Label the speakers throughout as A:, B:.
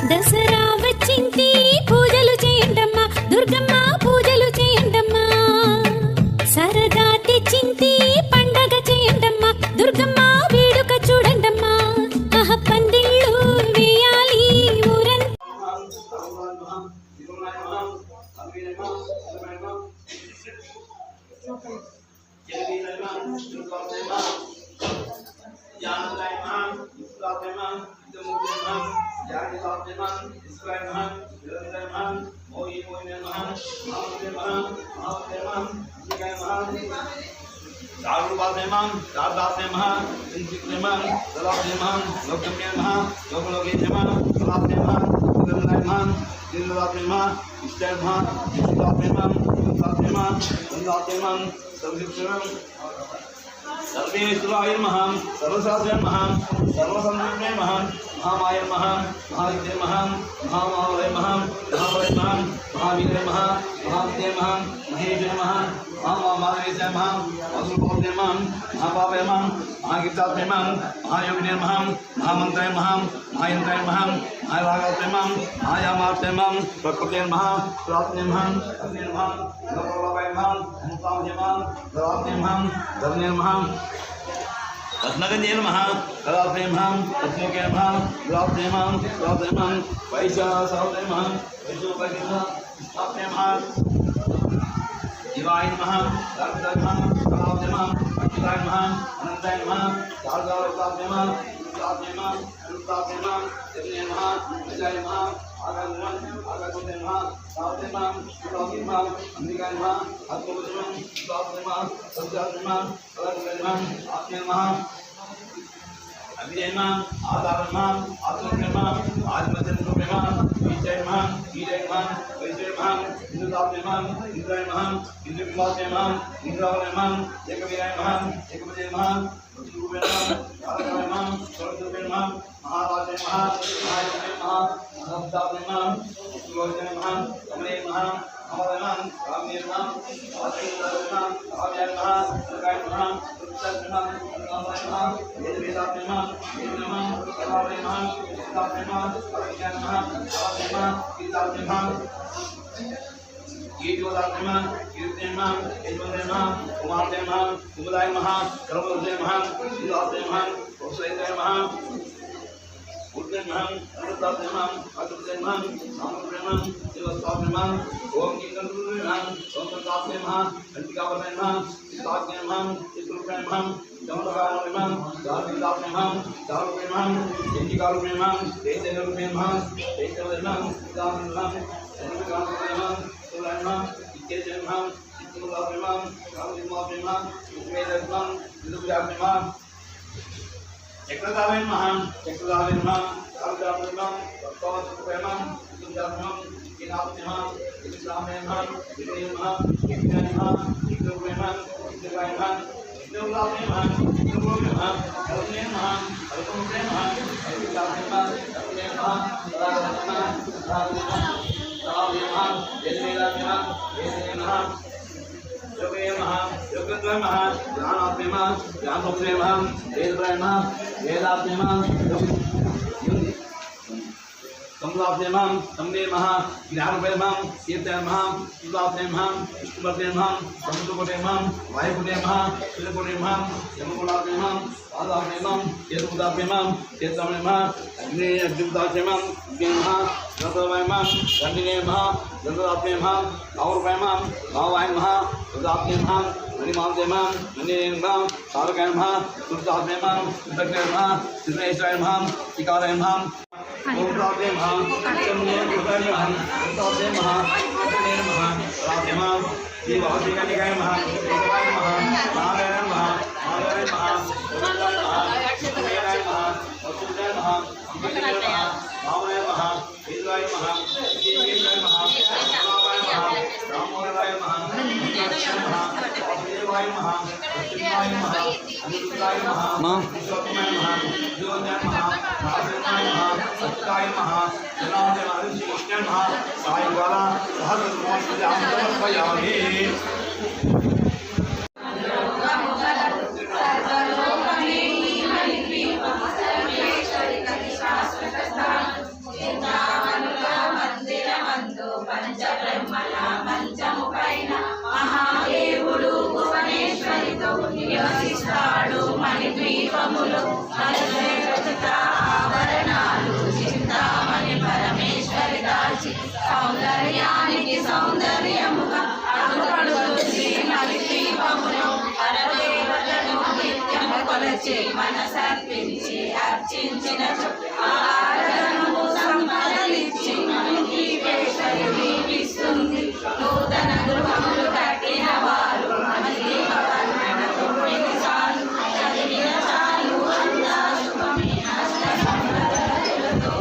A: దసరా వచ్చింది పూజలు చేయండమ్మా దుర్గమ్మ పూజలు చేయండమ్మా సరదా తెచ్చింది పండగ చేయండమ్మా దుర్గమ్మ వేడుక చూడండమ్మా పందిళ్ళు వేయాలి ఊరన్
B: सर्वेश्वराय नमः सर्वशास्त्राय नमः सर्वसंज्ञाय नमः महामाय नमः महाविद्ये नमः महामावय नमः महावय नमः महावीरे नमः महाविद्ये नमः महेशे नमः महामाधवेशाय नमः वासुदेवाय नमः महापावय नमः महागीताय नमः महायोगिने नमः महामन्त्राय नमः महायन्त्राय नमः महाभागाय नमः महायामार्थे नमः प्रकृते नमः प्राप्ते नमः अग्ने नमः नमोवाय नमः मुक्ताय नमः दराते नमः धर्मे नमः रत्नगंजे नमः कलाप्ते नमः रत्नोके नमः गुलाब्ते नमः गुलाब्ते नमः वैशाखाते नमः वैशोपते नमः स्थाप्ते नमः शिवाय नमः दाताय नमः कलाप्ते नमः अच्युताय नमः अनंताय नमः दाताय नमः गुलाब्ते नमः गुलाब्ते नमः धर्मे नमः विजय नमः आगते नमः सावते नमः गुलाब्ते नमः अंबिकाय नमः अद्भुते नमः गुलाब्ते नमः सत्याते नमः कलाप्ते नमः आत्मे नमः अभिजय नमः आधार नमः आत्मने नमः आत्मजन नमः विजय नमः वीरे नमः वैजय नमः इंद्रदाते नमः इंद्राय नमः इंद्रविलासे नमः इंद्रावले नमः एकवीराय नमः एकपदे नमः रूपे नमः आरकाय नमः सर्वरूपे नमः महाराजे नमः महायोगे नमः महादाते नमः सुलोचने नमः कमले नमः अमरनाम रामेनाम आदिनाम आव्यानाम सरकायनाम उत्तरनाम नामानाम वेदानाम वेदनाम कलावेनाम सिद्धानाम अज्ञानाम आवेनाम गीतानाम गीतोदानाम कीर्तनाम यजमानाम कुमारनाम कुमलायनाम कर्मोदयनाम शिलानाम वसुदेवानाम उद्यमः अमृतात्मः अतुल्यमः सामग्रमः देवस्वात्मः ओम कीर्तनमः ओम प्रतापमः अंतिकावमः साज्ञमः चित्रुपमः जमदगानमः दाविदात्मः दारुपमः इंतिकारुपमः देशरुपमः देशवदमः दानमः संगानमः सुरमः इत्यजमः चित्रुपमः कामदिमापमः वेदमः विदुरापमः चक्रधावे नमः चक्रधावे नमः कालधावे नमः भक्तवत्सुते नमः सुजाते नमः किनाते नमः इस्लामे नमः विदे नमः कित्ते नमः इद्रुवे नमः इद्रुवाय नमः इद्रुलावे नमः इद्रुवे नमः करुणे नमः करुणे नमः करुणावे नमः करुणे नमः सदावे नमः सदावे नमः सदावे नमः वेदेला नमः वेदे नमः योगे नमः योगद्वय नमः ज्ञानात्मे नमः ज्ञानोत्रे नमः वेदद्वय नमः वेदात्मे नमः कमलात्मे नमः तम्मे नमः ज्ञानोत्रे नमः कीर्तय नमः सुदात्मे नमः विष्णुपते नमः समुद्रपते नमः वायुपते नमः सूर्यपते नमः यमकुलात्मे नमः पादात्मे नमः केतुदात्मे नमः केतवे नमः अग्नि अग्निदात्मे नमः अग्नि नमः गंधर्वाय नमः गंधिने नमः गंधर्वात्मे नमः गौरवाय नमः भावाय नमः रुद्रात्मे नमः मणिमान्ते नमः मणिने नमः तारकाय नमः दुर्गात्मे नमः विदग्ने नमः सिद्धेश्वराय नमः टिकाराय नमः ओमदात्मे नमः चन्द्रने नमः ओमदात्मे नमः अग्ने नमः रात्मे नमः श्रीवासिकानिकाय नमः देवाय नमः नारायणाय नमः नारायणाय नमः ओमदाय नमः अक्षराय नमः वसुदेवाय नमः विष्णुवाय नमः भावनाय नमः वेदाय नमः देवाय नमः रामाय नमः रामोदराय नमः वासुदेवाय नमः कृष्णाय नमः अनिरुद्धाय नमः विश्वकर्माय नमः योगाय नमः नारायणाय नमः सत्याय नमः जनार्दनाय नमः कृष्णाय नमः सायंकाल सहस्रनाम समर्पयामि।
C: వచ్చి మనసర్పించి అర్చించినచో ఆరాధనము సంపదలిచ్చి మనకి వేసరి దీపిస్తుంది. నూతన గృహములు కట్టిన వారు మనకి వర్ణనతో చాలు చదివిన చాలు అంతా శుభమే అష్ట సంపదలతో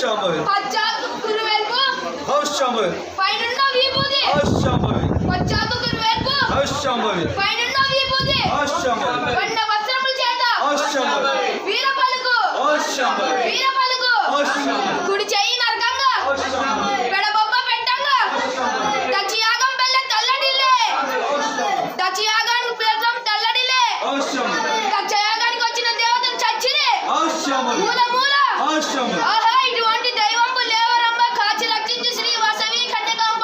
B: శాంభవి
C: పశ్చాత్తు గురువేల్పు
B: శాంభవి
C: పైనున్న విభూతి
B: శాంభవి
C: పశ్చాత్తు గురువేల్పు
B: శాంభవి
C: పైనున్న విభూతి
B: శాంభవి
C: బండ వస్త్రముల చేత
B: శాంభవి
C: వీర పలుకు
B: శాంభవి
C: వీర పలుకు కుడి చెయ్యి నరకంగా పెడబొబ్బ పెట్టంగా దక్షయాగం బెల్ల తెల్లడిల్లే దక్షయాగానికి పేదం తెల్లడిల్లే దక్షయాగానికి వచ్చిన దేవతలు చచ్చిరే మూల మూల ఆహా ఇటువంటి దైవంబు లేవరమ్మ కాచి రక్షించు శ్రీ వాసవి కన్యకాంబ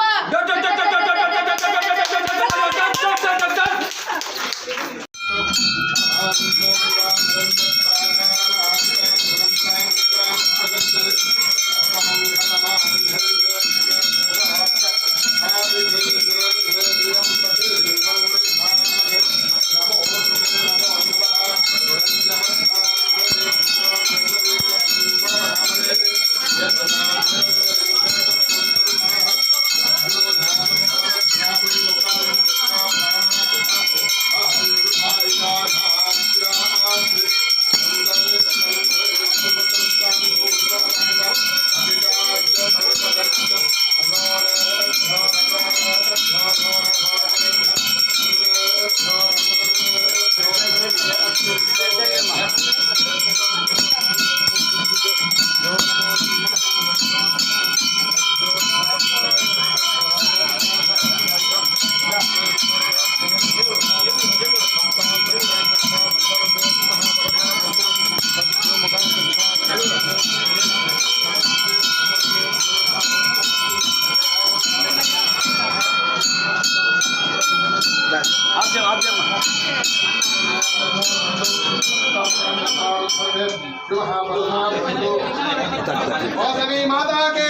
D: वासवी माता के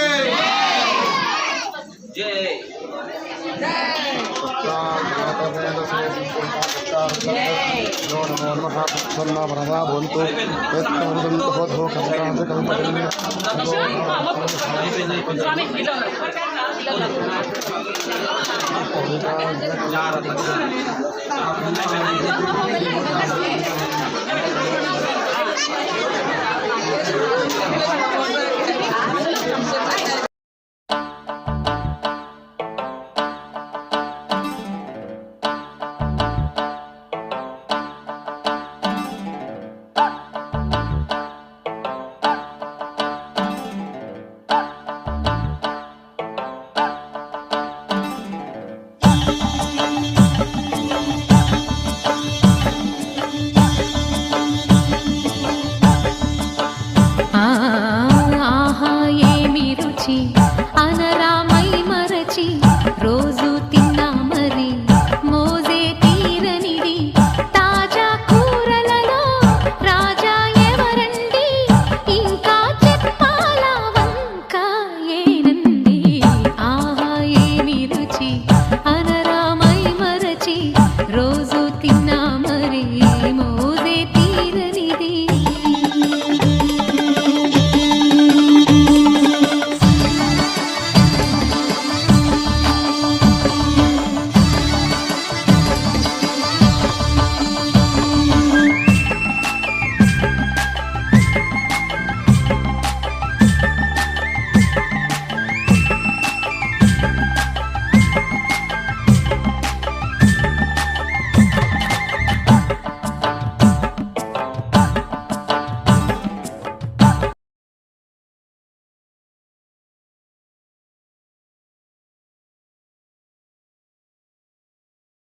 B: जय
D: नमो नमः प्रसन्ना वरदा भवन्तु
C: स्वामी